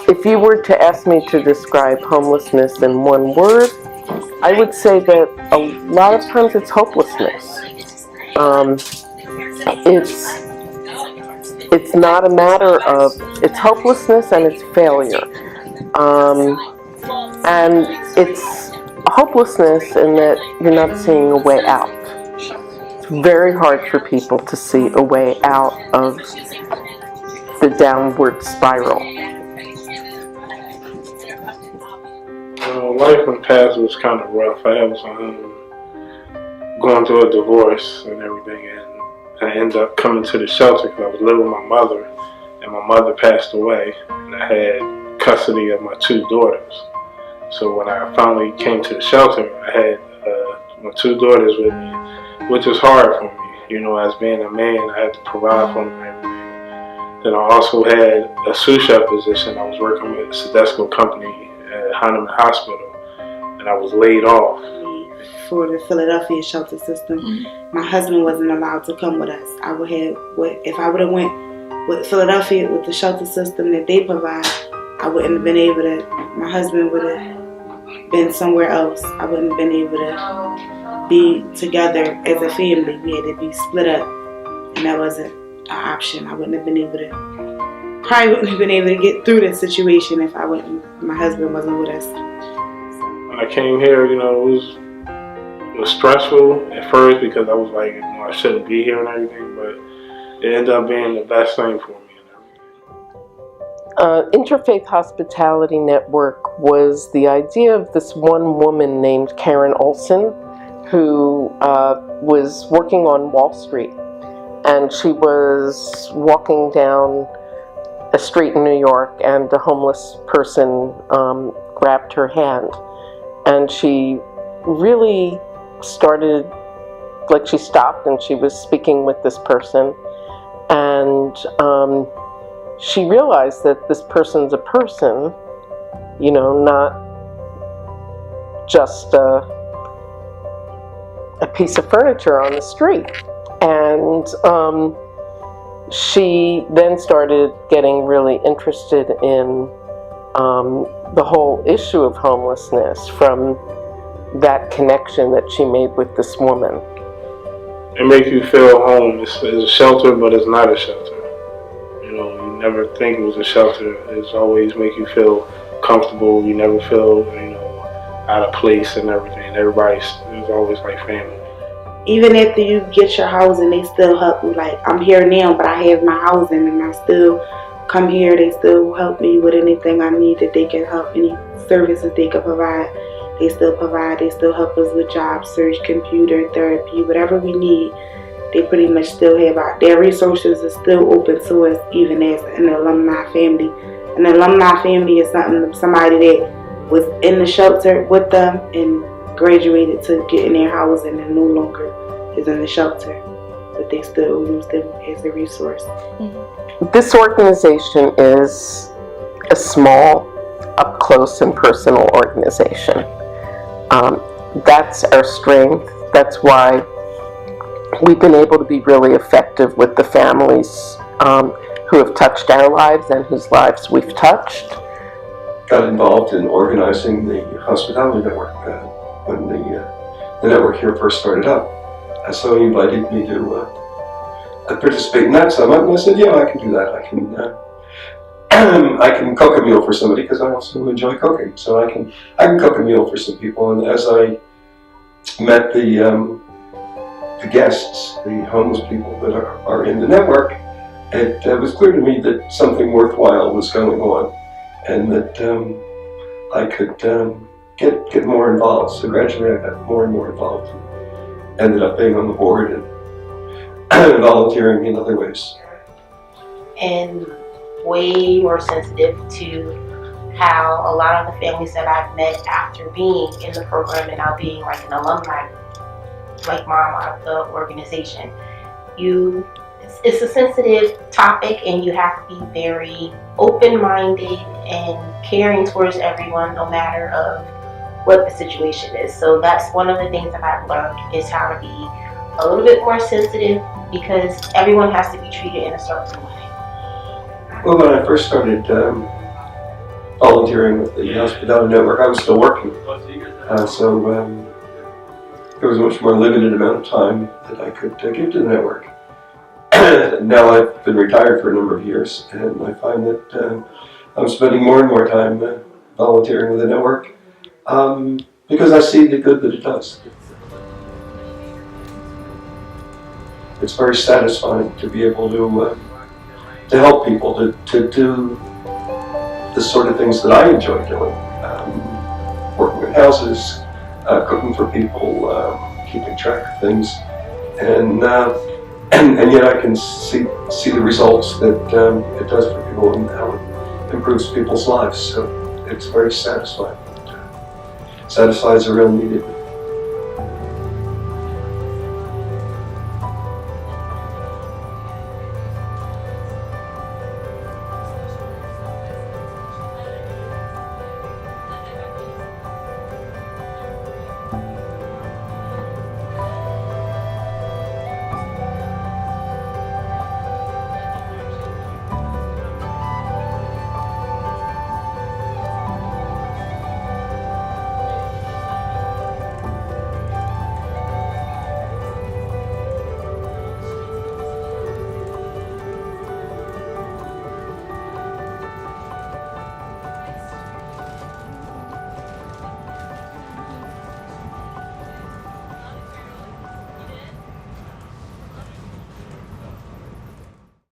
If you were to ask me to describe homelessness in one word, I would say that a lot of times it's hopelessness. Um, it's it's not a matter of, it's hopelessness and it's failure. Um, and it's hopelessness in that you're not seeing a way out. It's very hard for people to see a way out of the downward spiral. Life in the past was kind of rough. I was going through a divorce and everything, and I ended up coming to the shelter because I was living with my mother, and my mother passed away, and I had custody of my two daughters. So when I finally came to the shelter, I had my two daughters with me, which was hard for me. You know, as being a man, I had to provide for them and everything. Then I also had a sous chef position. I was working with a Sedesco company at Hahnemann Hospital, and I was laid off. For the Philadelphia shelter system, my husband wasn't allowed to come with us. I would have, if I would have went with Philadelphia with the shelter system that they provide, I wouldn't have been able to. My husband would have been somewhere else. I wouldn't have been able to be together as a family. We had to be split up, and that wasn't an option. I wouldn't have been able to. Probably wouldn't have been able to get through this situation if my husband wasn't with us. When I came here, you know, it was stressful at first because I was like, you know, I shouldn't be here and everything, but it ended up being the best thing for me and everything. Interfaith Hospitality Network was the idea of this one woman named Karen Olson, who was working on Wall Street, and she was walking down a street in New York, and a homeless person grabbed her hand, and she really started, like, she stopped and she was speaking with this person, and she realized that this person's a person, you know, not just a piece of furniture on the street. And she then started getting really interested in the whole issue of homelessness from that connection that she made with this woman. It makes you feel home. It's a shelter, but it's not a shelter. You know, you never think it was a shelter. It's always make you feel comfortable. You never feel, you know, out of place and everything. Everybody's always like family. Even after you get your housing, they still help you. Like, I'm here now, but I have my housing, and I still come here. They still help me with anything I need that they can help, any services they can provide. They still provide. They still help us with job search, computer, therapy, whatever we need. They pretty much still have their resources are still open to us, even as an alumni family. An alumni family is somebody that was in the shelter with them and graduated to get in their housing and no longer is in the shelter, but they still use them as a resource. This organization is a small, up close and personal organization. That's our strength. That's why we've been able to be really effective with the families who have touched our lives and whose lives we've touched. Got involved in organizing the hospitality network when the network here first started up. And so he invited me to participate in that summit, and I said, yeah, I can do that. I can cook a meal for somebody because I also enjoy cooking. So I can cook a meal for some people. And as I met the guests, the homeless people that are in the network, it was clear to me that something worthwhile was going on, and that I could get more involved. So gradually I got more and more involved. Ended up being on the board and volunteering in other ways. And way more sensitive to how a lot of the families that I've met after being in the program and now being like an alumni, like mom of the organization, it's a sensitive topic, and you have to be very open-minded and caring towards everyone, no matter of what the situation is. So that's one of the things that I've learned, is how to be a little bit more sensitive because everyone has to be treated in a certain way. Well, when I first started volunteering with the Hospitality Network, I was still working. So there was a much more limited amount of time that I could give to the network. Now I've been retired for a number of years, and I find that I'm spending more and more time volunteering with the network because I see the good that it does. It's very satisfying to be able to help people to do the sort of things that I enjoy doing, working in houses, cooking for people, keeping track of things, and yet I can see the results that it does for people and how it improves people's lives. So it's very satisfying. It satisfies a real need.